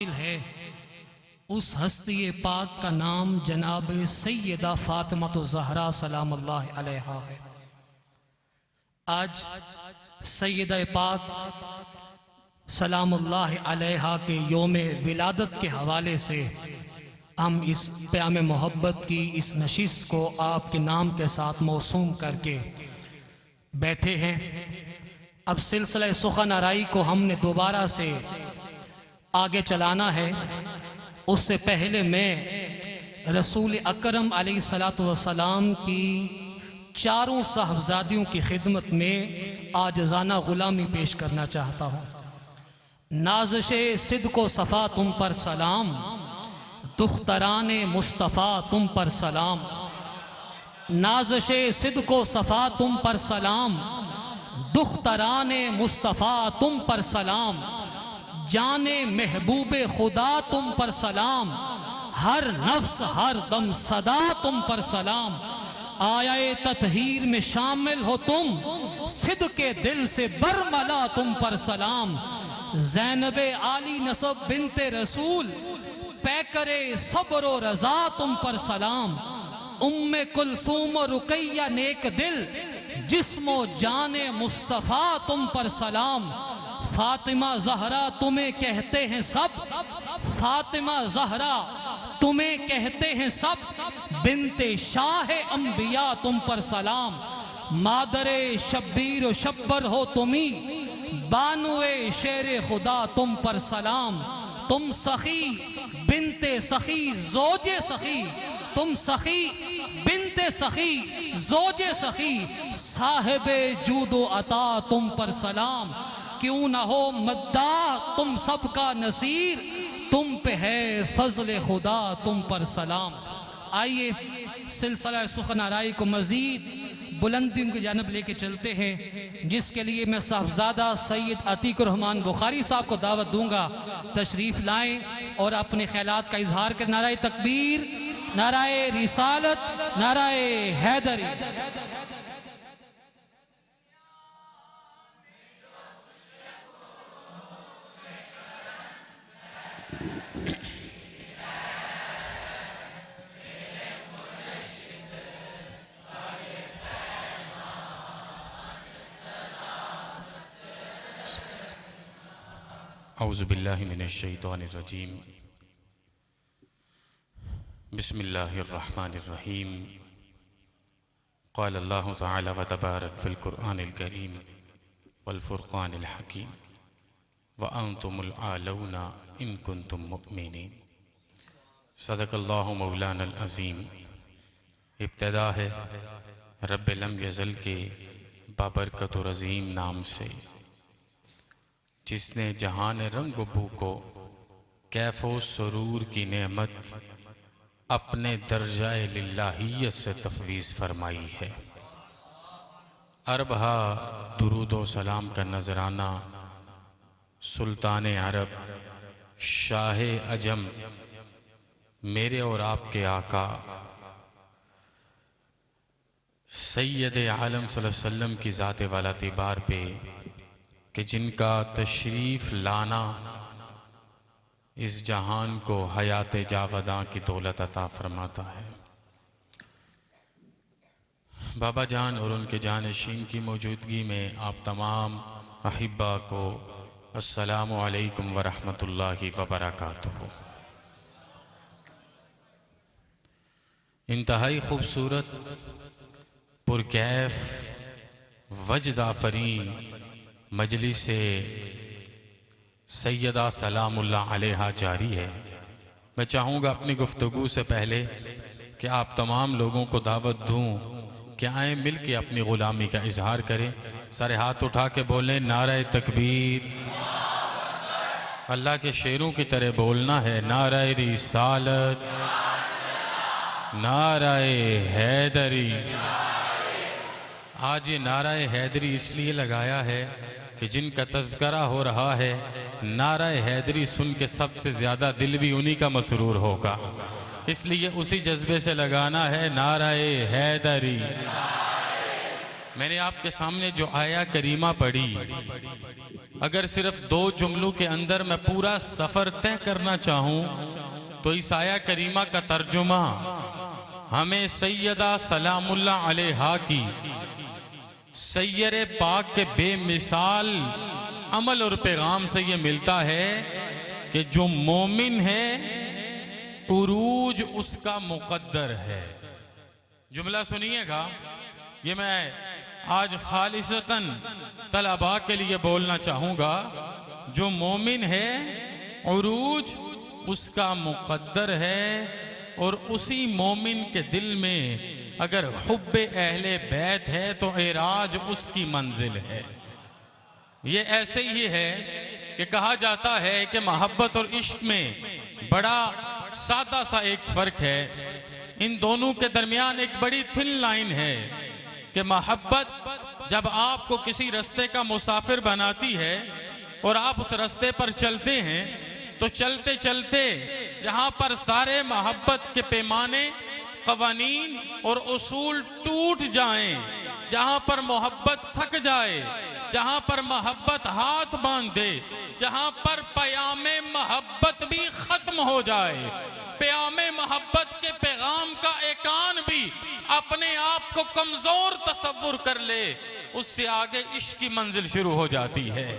है उस हस्ती पाक का नाम जनाब सैयदा फातिमा ज़हरा सलामुल्लाह अलैहा है। आज सैयदा पाक सलामुल्लाह अलैहा के योम विलादत के हवाले से हम इस प्याम मोहब्बत की इस नशिस्त को आपके नाम के साथ मौसूम करके बैठे हैं। अब सिलसिला सुखन आराई को हमने दोबारा से आगे चलाना है। उससे पहले मैं रसूल अकरम अलैहिस्सलातु वस्सलाम की चारों साहबजादियों की खिदमत में आजज़ाना ग़ुलामी पेश करना चाहता हूँ। नाज़िशे सिद्क़ो सफ़ा तुम पर सलाम, दुख्तराने मुस्तफ़ा तुम पर सलाम। नाज़िशे सिद्क़ो सफ़ा तुम पर सलाम, दुख्तराने मुस्तफ़ा तुम पर सलाम। जाने महबूबे खुदा तुम पर सलाम, हर नफ्स हर दम सदा तुम पर सलाम। आया ततहीर में शामिल हो तुम, सिद्क़ के दिल से बरमला तुम पर सलाम। ज़ैनबे आली नसब बिनते रसूल, पैकरे सब्र व रज़ा तुम पर सलाम। उम्मे कुलसूम और रुकैया नेक दिल, जिस्मो जाने मुस्तफ़ा तुम पर सलाम। फातिमा ज़हरा तुम्हें कहते हैं सब, फातिमा ज़हरा तुम्हें कहते हैं सब। बिनते शाह अंबिया तुम पर सलाम। मादरे शब्बीर व शब्बर हो तुम्ही, बानुए शेर खुदा तुम पर सलाम। तुम सखी बिनते सखी जोजे सखी, तुम सखी बिनते सखी जोजे सखी। साहिबे जूदो अता तुम पर सलाम। क्यों न हो मद्दाह तुम सबका नसीर, तुम पे है फजल खुदा तुम पर सलाम। आइए सिलसिला सुखन आराई को मज़ीद बुलंदियों की जानब लेके चलते हैं, जिसके लिए मैं साहबजादा सैयद अतीकुर रहमान बुखारी साहब को दावत दूंगा तशरीफ़ लाएं और अपने ख्यालात का इजहार कर। नाराए तकबीर, नाराए रिसालत, नाराए हैदरी। औज़ु बिल्लाहि मिनश शैतानिर रजीम। बिस्मिल्लाहिर रहमानिर रहीम। क़ाल अल्लाहु तआला व तबारक फ़िल क़ुरआनिल करीम वल फ़ुरक़ानिल हकीम व अंतुमुल आलौना इन कुंतुम मुमिनीन। सदक़ल्लाहु मौलानल अज़ीम। इब्तिदा है रब्बे लम यज़ल के बाबरकत व रज़ीम नाम से, जिसने जहान रंग बू को कैफ़ो सुरूर की नेमत अपने दर्जाए लिल्लाहियत से तफ़वीज़ फरमाई है। अरबहा दुरूद व सलाम का नजराना सुल्तान अरब शाह अजम मेरे और आपके आका सैयद आलम सल्लल्लाहु अलैहि वसल्लम की ज़ात वाला तिबार पे कि जिनका तशरीफ़ लाना इस जहान को हयात जावदा की दौलत अता फरमाता है। बाबा जान और उनके जानशीन की मौजूदगी में आप तमाम अहिब्बा को अस्सलामु अलैकुम व रहमतुल्लाहि व बरकातुहू। इंतहाई खूबसूरत पुरकैफ वजद आफरीन मजलिस सैयदा सलामुल्लाह अलैहा जारी है। मैं चाहूँगा अपनी गुफ्तगू से पहले कि आप तमाम लोगों को दावत दूँ कि आए मिल के अपनी ग़ुलामी का इजहार करें। सारे हाथ उठा के बोलें नारे तकबीर। अल्लाह के शेरों की तरह बोलना है, नारे रिसालत, नारे हैदरी। आज ये नारे हैदरी इसलिए लगाया है कि जिनका तज़किरा हो रहा है, नारे हैदरी सुन के सबसे ज़्यादा दिल भी उन्हीं का मसरूर होगा, इसलिए उसी जज्बे से लगाना है नारे हैदरी। मैंने आपके सामने जो आया करीमा पढ़ी अगर सिर्फ 2 जुमलों के अंदर मैं पूरा सफर तय करना चाहूं तो इस आया करीमा का तर्जुमा हमें सैयदा सलामुल्लाह अलैहा की सैयरे पाक के बेमिसाल अमल और पैगाम से ये मिलता है कि जो मोमिन है उरूज उसका मुकद्दर है। जुमला सुनिएगा, ये मैं आज खालिसतन तलबा के लिए बोलना चाहूँगा। जो मोमिन है उरूज उसका मुकद्दर है और उसी मोमिन के दिल में अगर हुब्बे अहले बैत है तो एराज उसकी मंजिल है। ये ऐसे ही है कि कहा जाता है कि मोहब्बत और इश्क में बड़ा सादा सा एक फ़र्क है। इन दोनों के दरमियान एक बड़ी थिन लाइन है कि मोहब्बत जब आपको किसी रास्ते का मुसाफिर बनाती है और आप उस रास्ते पर चलते हैं तो चलते चलते जहाँ पर सारे मोहब्बत के पैमाने, कवानीन और उसूल टूट जाएं, जहाँ पर मोहब्बत थक जाए, जहाँ पर मोहब्बत हाथ बांध दे, जहाँ पर प्यामे मोहब्बत भी खत्म हो जाए, प्यामे मोहब्बत के पैगाम का एकान भी अपने आप को कमजोर तसव्वुर कर ले, उससे आगे इश्क की मंजिल शुरू हो जाती है।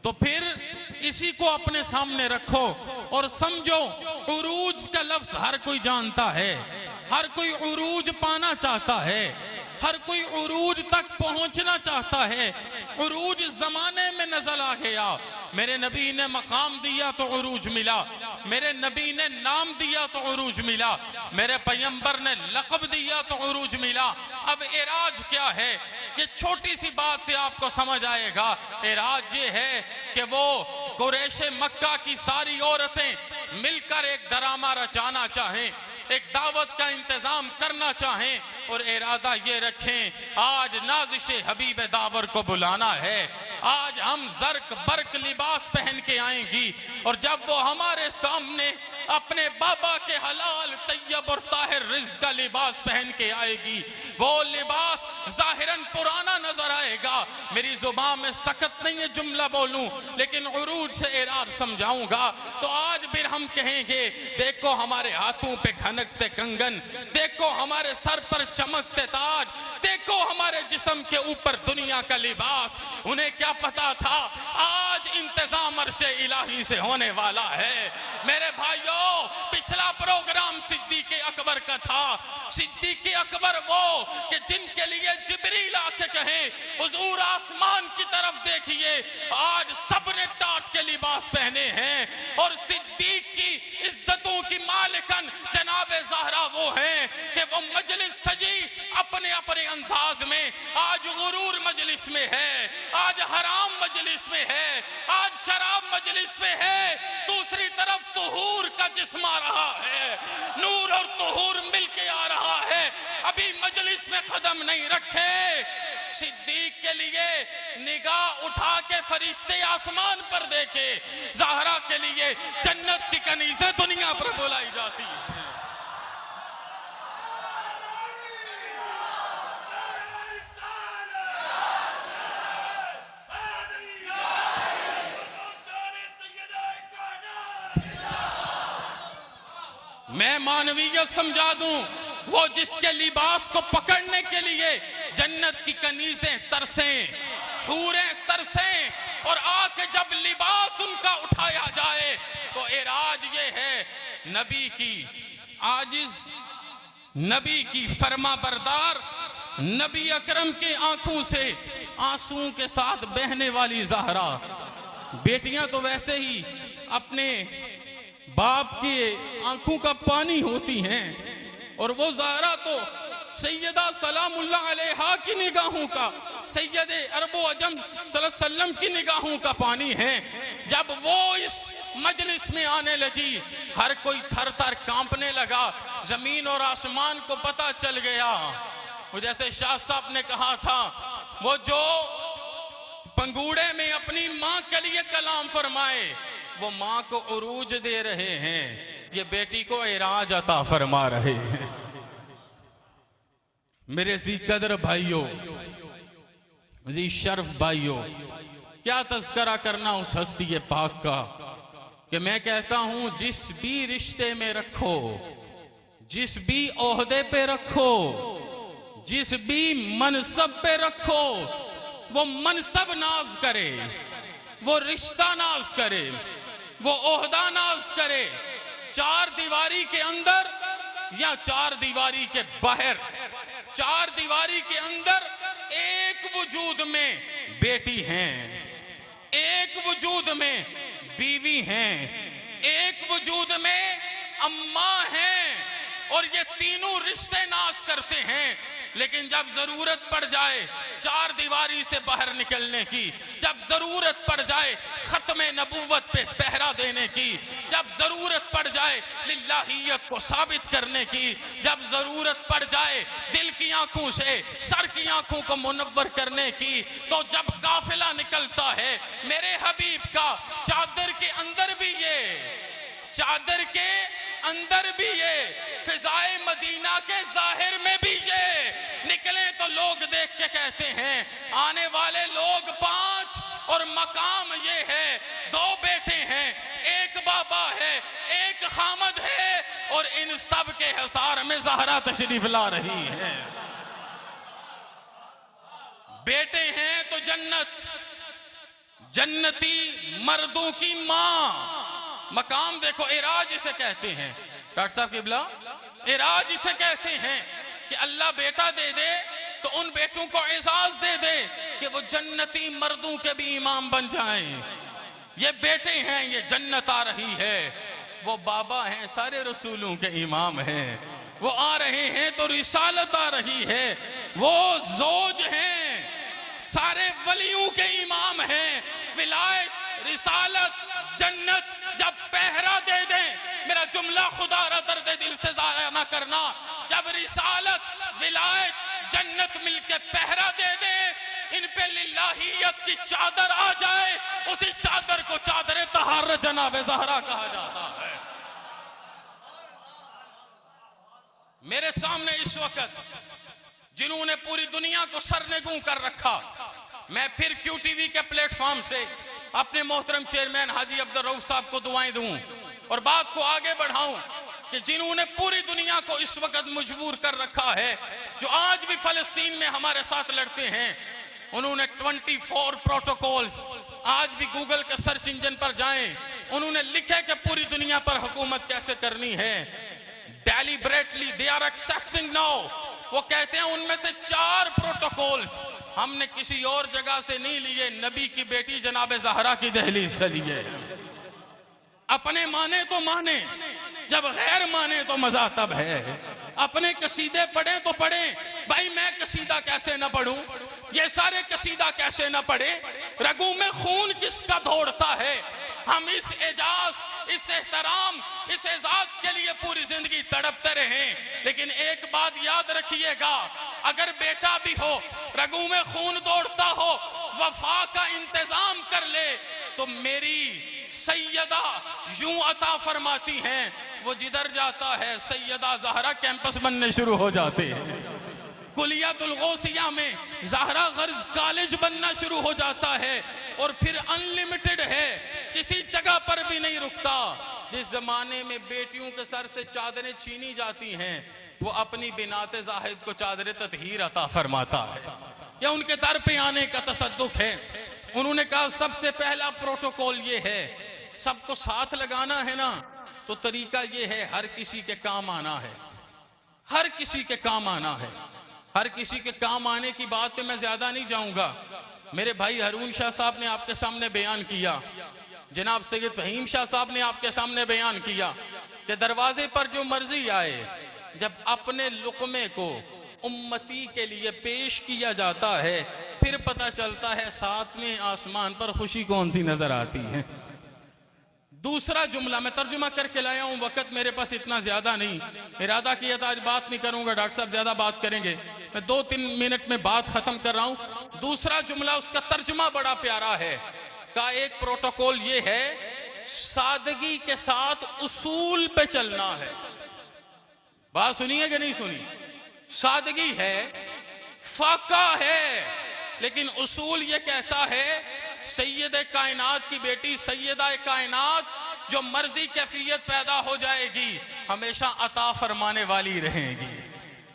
तो फिर इसी को अपने सामने रखो और समझो उरूज का लफ्ज हर कोई जानता है, हर कोई उरूज पाना चाहता है, हर कोई उरूज तक पहुंचना चाहता है। उरूज जमाने में नजर आ गया, मेरे नबी ने मकाम दिया तो उरूज मिला, मेरे नबी ने नाम दिया तो उरूज मिला, मेरे पैगंबर ने लक़ब दिया तो उरूज मिला। अब एराज क्या है कि छोटी सी बात से आपको समझ आएगा। एराज ये है कि वो कुरैश मक्का की सारी औरतें मिलकर एक ड्रामा रचाना चाहें, एक दावत का इंतजाम करना चाहें और इरादा ये रखें आज नाज़िश हबीब दावर को बुलाना है, आज हम जर्क बर्क लिबास पहन के आएंगी और जब वो हमारे सामने अपने बाबा के हलाल तैयब और ताहिर रिज़्क़ का लिबास पहन के आएगी, वो लिबास जाहिरन पुराना नजर आएगा। मेरी जुबान में सख्त नहीं है जुमला बोलूं, लेकिन उरूज से एराज समझाऊंगा। तो आज फिर हम कहेंगे देखो हमारे हाथों पे खनकते कंगन, देखो हमारे सर पर चमकते ताज, देखो हमारे जिस्म के ऊपर दुनिया का लिबास। उन्हें क्या पता था आज इंतजाम अर्शे इलाही से होने वाला है। मेरे भाइयों, पिछला प्रोग्राम सिद्दीक़ अकबर का था। सिद्दीक़ अकबर वो कि जिनके लिए जिब्रील आके कहे हुजूर आसमान की तरफ देखिए, आज सबने टाट के लिबास पहने हैं और सिद्दीक़ की इज्जतों की मालिकन जनाबे ज़हरा वो हैं कि वो मजलिस सजी अपने अपने अंदाज में, आज गुरूर मजलिस में है, आज हराम मजलिस में है, आज शराब मजलिस में है, दूसरी तरफ तुहूर का जिस्म आ रहा है, नूर और तुहूर मिलके आ रहा है। अभी मजलिस में कदम नहीं रखे। सिद्दीक के लिए निगाह उठा के फरिश्ते आसमान पर देखे, ज़हरा के लिए जन्नत की कनीज़ें दुनिया पर बुलाई जाती है। मैं मानवीयत समझा दूं, वो जिसके लिबास को पकड़ने के लिए जन्नत की कनीज़ें तरसें, हूरें तरसें और आके जब लिबास उनका उठाया जाए तो एराज ये है नबी की आजिज, नबी की फरमा बरदार, नबी अकरम के आंखों से आंसुओं के साथ बहने वाली ज़हरा। बेटियां तो वैसे ही अपने बाप के आंखों का पानी होती हैं और वो ज़हरा तो सैयदा सलामुल्लाह अलैहा की निगाहों का, सैयदे अरबो अजम सल्लल्लाहु अलैहि वसल्लम की निगाहों का पानी है। जब वो इस मजलिस में आने लगी, हर कोई थर थर कांपने लगा। जमीन और आसमान को पता चल गया। वो जैसे शाह साहब ने कहा था, वो जो पंगूड़े में अपनी माँ के लिए कलाम फरमाए, वो माँ को उरूज दे रहे हैं, ये बेटी को एराज अता फरमा रहे हैं। मेरे जी कदर भाइयों, जी शर्फ भाइयों, क्या तज़किरा करना उस हस्ती पाक का कि मैं कहता हूं जिस भी रिश्ते में रखो, जिस भी ओहदे पे रखो, जिस भी मनसब पे रखो, वो मनसब नाज करे, वो रिश्ता नाज करे, वो ओहदा नाज करे, चार दीवारी के अंदर या चार दीवारी के बाहर। चार दीवारी के अंदर एक वजूद में बेटी हैं, एक वजूद में बीवी हैं, एक वजूद में अम्मा हैं, और ये तीनों रिश्ते नाज करते हैं। लेकिन जब जरूरत पड़ जाए चार दीवारी से बाहर निकलने की, जब जरूरत पड़ जाए खत्मे नबूवत पे पहरा देने की, जब जरूरत पड़ जाए लिल्लाहियत को साबित करने की, जब जरूरत पड़ जाए दिल की आंखों से सर की आंखों को मुनव्वर करने की, तो जब काफिला निकलता है मेरे हबीब का, चादर के अंदर भी ये, चादर के अंदर भी ये, फिजाए मदीना के जाहिर में भी ये निकले तो लोग देख के कहते हैं आने वाले लोग 5 और मकाम ये है, 2 बेटे हैं, एक बाबा है, एक खामद है, और इन सब के हिसार में ज़हरा तशरीफ ला रही है। बेटे हैं तो जन्नत, जन्नती मर्दों की मां। मकाम देखो, इराज इसे कहते हैं डॉक्टर साहब किबला, इराज इसे कहते हैं कि अल्लाह बेटा दे दे तो उन बेटों को एजाज दे दे कि वो जन्नती मर्दों के भी इमाम बन जाएं। ये बेटे हैं, ये जन्नत आ रही है। वो बाबा हैं, सारे रसूलों के इमाम हैं, वो आ रहे हैं तो रिसालत आ रही है। वो जोज हैं, सारे वलियों के इमाम हैं। विलायत, रिसालत, जन्नत जब पहरा दे दें, मेरा जुमला खुदा दर्द दिल से जाया ना करना, जब रिसालत, विलायत, जन्नत मिलके पहरा दे दें, इन पे लिल्लाहियत की चादर आ जाए, उसी चादर को चादर तहार जनाब ज़हरा कहा जाता है। मेरे सामने इस वक्त जिन्होंने पूरी दुनिया को सरनेगू कर रखा, मैं फिर QTV के प्लेटफॉर्म से अपने मोहतरम चेयरमैन हाजी अब्दुल रऊफ साहब को दुआएं दूं और बात को आगे बढ़ाऊं कि जिन्होंने पूरी दुनिया को इस वक्त मजबूर कर रखा है, जो आज भी फलस्तीन में हमारे साथ लड़ते हैं, उन्होंने 24 प्रोटोकॉल्स, आज भी गूगल के सर्च इंजन पर जाएं, उन्होंने लिखे कि पूरी दुनिया पर हुकूमत कैसे करनी है। Deliberately they are accepting now, वो कहते हैं उनमें से 4 प्रोटोकॉल्स हमने किसी और जगह से नहीं लिए, नबी की बेटी जनाब ज़हरा की दहलीज से लिए। अपने माने तो माने, जब गैर माने तो मजा तब है। अपने कसीदे पढ़े तो पढ़े, भाई मैं कसीदा कैसे ना पढ़ूं, ये सारे कसीदा कैसे ना पढ़े, रगू में खून किसका दौड़ता है। हम इस एजाज, इस एहतराम, इस एजाज के लिए पूरी जिंदगी तड़पते रहे, लेकिन एक बात याद रखिएगा, अगर बेटा भी हो, रगू में खून दौड़ता हो, वफा का इंतजाम कर ले, तो मेरी सैयदा यूं अता फरमाती हैं, वो जिधर जाता है सैयदा ज़हरा कैंपस बनने शुरू हो जाते हैं। कुलियातुल गौसिया में ज़हरा गर्ज कॉलेज बनना शुरू हो जाता है, और फिर अनलिमिटेड है, किसी जगह पर भी नहीं रुकता। जिस जमाने में बेटियों के सर से चादरें छीनी जाती हैं, वो अपनी बिनाते जाहिद को चादर ततहीर अता फरमाता है, या उनके दर पे आने का तसद्दुक है। उन्होंने कहा सबसे पहला प्रोटोकॉल ये है, सबको साथ लगाना है ना, तो तरीका ये है, हर किसी के काम आना है, हर किसी के काम आना है। हर किसी के काम आने की बात पे मैं ज्यादा नहीं जाऊंगा। मेरे भाई हारून शाह साहब ने आपके सामने बयान किया, जनाब सैयद फहीम शाह साहब ने आपके सामने बयान किया कि दरवाजे पर जो मर्जी आए, जब अपने लुक़मे को उम्मती के लिए पेश किया जाता है, फिर पता चलता है सातवें आसमान पर खुशी कौन सी नजर आती है। दूसरा जुमला मैं तर्जुमा करके लाया हूं, वक्त मेरे पास इतना ज्यादा नहीं, इरादा किया था आज बात नहीं करूंगा, डॉक्टर साहब ज्यादा बात करेंगे, मैं 2-3 मिनट में बात खत्म कर रहा हूं। दूसरा जुमला, उसका तर्जुमा बड़ा प्यारा है, का एक प्रोटोकॉल ये है, सादगी के साथ उसूल पे चलना है। बात सुनिए कि नहीं सुनी? सादगी है, फाका है, लेकिन उसूल ये कहता है सैयद कायनात की बेटी सैयदा कायनात जो मर्जी कैफियत पैदा हो जाएगी हमेशा अता फरमाने वाली रहेगी,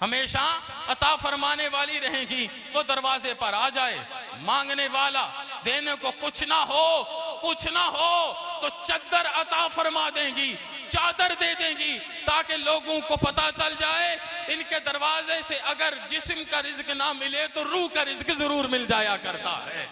हमेशा अता फरमाने वाली रहेगी। वो दरवाजे पर आ जाए, मांगने वाला देने को कुछ ना हो तो चद्दर अता फरमा देंगी, चादर दे देंगी, ताकि लोगों को पता चल जाए इनके दरवाजे से अगर जिस्म का रिज्क ना मिले तो रूह का रिज्क जरूर मिल जाया करता है।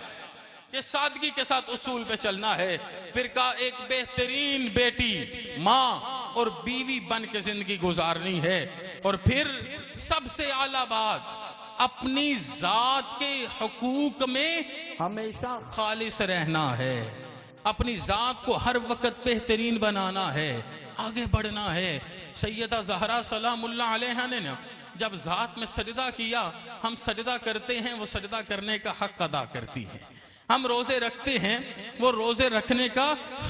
ये सादगी के साथ उसूल पे चलना है। फिर का एक बेहतरीन बेटी, माँ और बीवी बन के जिंदगी गुजारनी है। और फिर सबसे आला बात, अपनी जात के हुकूक में हमेशा खालिस रहना है, अपनी जात को हर वक्त बेहतरीन बनाना है, आगे बढ़ना है। सैयदा ज़हरा सलामुल्लाह अलैहा ने ना जब जात में सजदा किया, हम सजदा करते हैं वो सजदा करने का हक अदा करती है, हम रोजे रखते हैं वो रोजे रखने का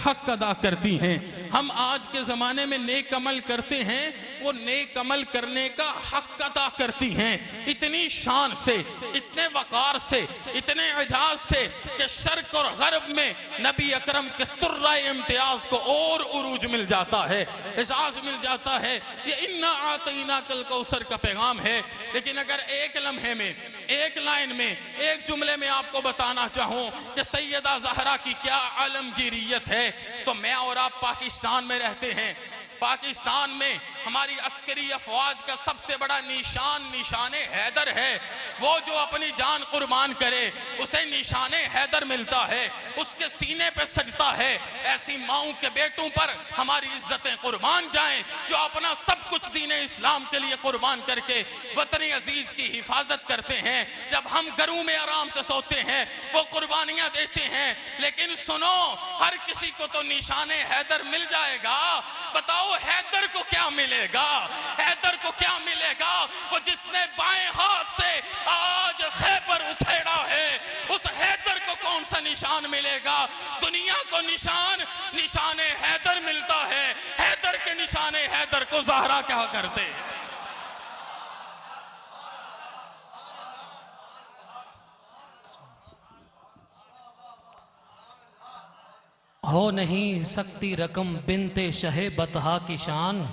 हक अदा करती हैं, हम आज के ज़माने में नेक अमल करते हैं वो नेक अमल करने का हक अदा करती हैं। इतनी शान से, इतने वक़ार से, इतने एजाज से कि शर्क और गर्ब में नबी अकरम के तुर्रा इम्तियाज को और उरूज मिल जाता है, एजाज मिल जाता है। ये इन्ना आतीना कल कौसर का पैगाम है। लेकिन अगर एक लम्हे में, एक लाइन में, एक जुमले में आपको बताना चाहूँ कि सैयदा ज़हरा की क्या आलमगीरियत है, तो मैं और आप पाकिस्तान में रहते हैं। पाकिस्तान में हमारी अस्करी अफवाज का सबसे बड़ा निशाने हैदर है। वो जो अपनी जान कुर्बान करे उसे निशाने हैदर मिलता है, उसके सीने पे सजता है। ऐसी माओं के बेटों पर हमारी इज्जतें कुर्बान जाएं जो अपना सब कुछ दीन इस्लाम के लिए कुर्बान करके वतन अजीज की हिफाजत करते हैं। जब हम घरों में आराम से सोते हैं वो कुर्बानियां देते हैं। लेकिन सुनो, हर किसी को तो निशाने हैदर मिल जाएगा, बताओ हैदर को क्या मिलेगा? हैदर को क्या मिलेगा? वो जिसने बाएं हाथ से आज खैबर उठेड़ा है, उस हैदर को कौन सा निशान मिलेगा? दुनिया को निशाने हैदर मिलता है। हैदर के निशाने हैदर को ज़हरा क्या करते हैं? हो नहीं सकती रकम बिनते शहे बतहा की शान।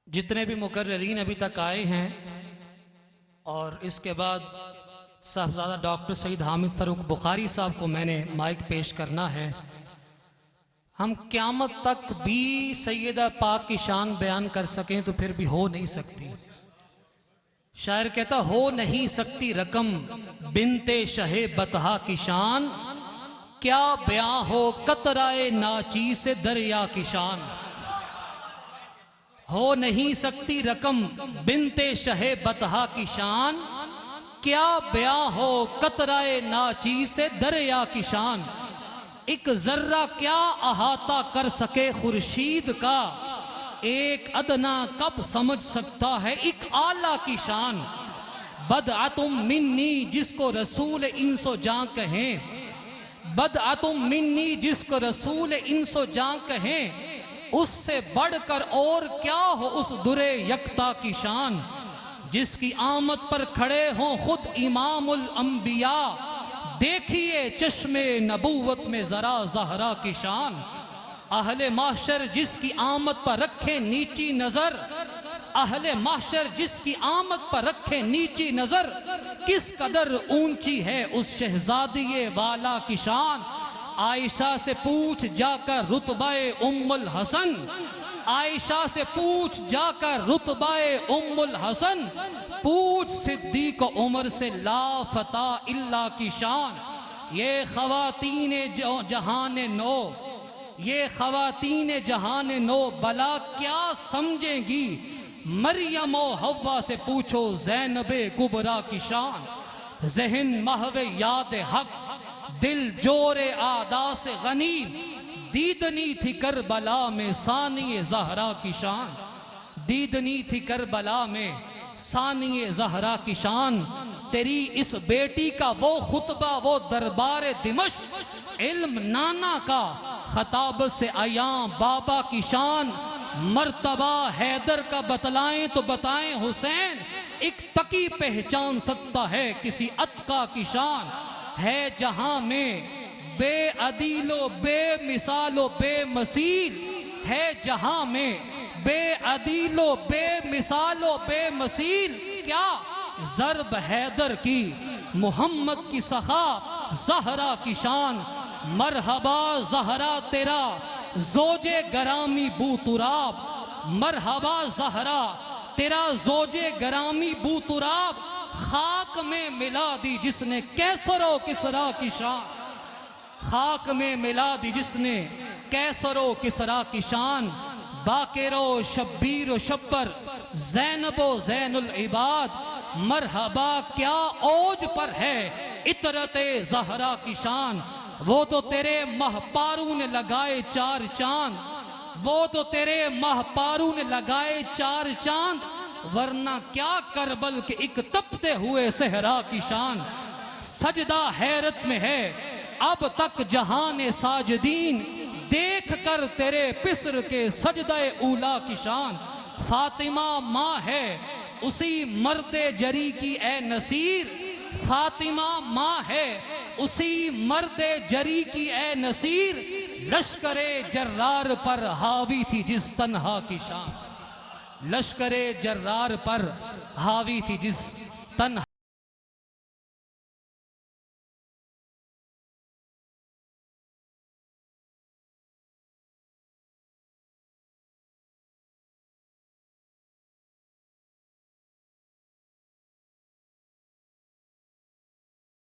जितने भी मुकर्ररीन अभी तक आए हैं और इसके बाद साहबजादा डॉक्टर सईद हामिद फ़ारूक बुखारी साहब को मैंने माइक पेश करना है। हम क़यामत तक भी सैयदा पाक की शान बयान कर सकें तो फिर भी हो नहीं सकती। शायर कहता, हो नहीं सकती रकम बिनते शहे बतहा की शान, क्या बयां हो कतराए नाची से दरिया की शान। हो नहीं सकती रकम बिनते शहे बतहा की शान, क्या बयां हो कतराए नाची से दरिया की शान। एक जर्रा क्या अहाता कर सके खुर्शीद का, एक अदना कब समझ सकता है एक आला की शान। बदअतुम मिन्नी जिसको रसूल इंसो जां कहें, बदअतुम मिन्नी जिसको रसूल इंसो जां कहें, उससे बढ़कर और क्या हो उस दुरे यकता की शान। जिसकी आमद पर खड़े हों खुद इमामुल अंबिया, देखिए चश्मे नबूवत में जरा ज़हरा की शान। अहले माशर जिसकी आमद पर रखे नीची नजर, अहले माशर जिसकी आमद पर रखे नीची नजर, किस कदर ऊंची है उस शहजादिये वाला की शान। आयशा से पूछ जाकर रुतबाए उम्मुल हसन, आयशा से पूछ जाकर रुतबाए उम्मुल हसन, पूछ सिद्दीक उमर से ला फता इल्ला की शान। ये ख़वातीने जहान नो, ये ख़वातीने जहान नो भला क्या समझेंगी, मरियम व हव्वा से पूछो ज़ैनबे कुबरा की शान। ज़हन महवे याद हक दिल जोरे आदा से गनी, दीदनी थी करबला में सानिए ज़हरा की शान। दीदनी थी करबला में सानिए ज़हरा की शान। तेरी इस बेटी का वो खुतबा वो दरबार दिमश्क, इल्म नाना का खताब से आया बाबा की शान। मर्तबा हैदर का बतलाएं तो बताएं हुसैन, एक तकी पहचान सकता है किसी अतका की शान। है जहां में, बेअदीलो बेमिसालो बेमसील है जहां में, बेअदीलो बेमिसालो बेमसील। क्या ज़र्ब हैदर की, मोहम्मद की सखा, ज़हरा की शान। मरहबा ज़हरा तेरा ज़ोजे गरामी बू तुराब, मरहबा ज़हरा तेरा ज़ोजे गरामी बू तुराब। खाक में मिला दी जिसने कैसरो किसरा की शान, खाक में मिला दी जिसने कैसरो किसरा की शान। बाकेरो शब्बीर शब्बर ज़ैनबो ज़ैनुल इबाद, मरहबा क्या औज पर है इतरते ज़हरा की शान। वो तो तेरे महपारू ने लगाए 4 चांद, वो तो तेरे महपारू ने लगाए 4 चांद, वरना क्या करबल के एक तपते हुए सहरा की शान। सजदा हैरत में है अब तक जहान साजदीन, देख कर तेरे पिसर के सजदे ऊला की शान। फातिमा माँ है उसी मर्दे जरी की ए नसीर, फातिमा माँ है उसी मर्दे जरी की ए नसीर। लश्करे जर्रार पर हावी थी जिस तन्हा की शान, लश्करे जर्रार पर हावी थी जिस तन्हा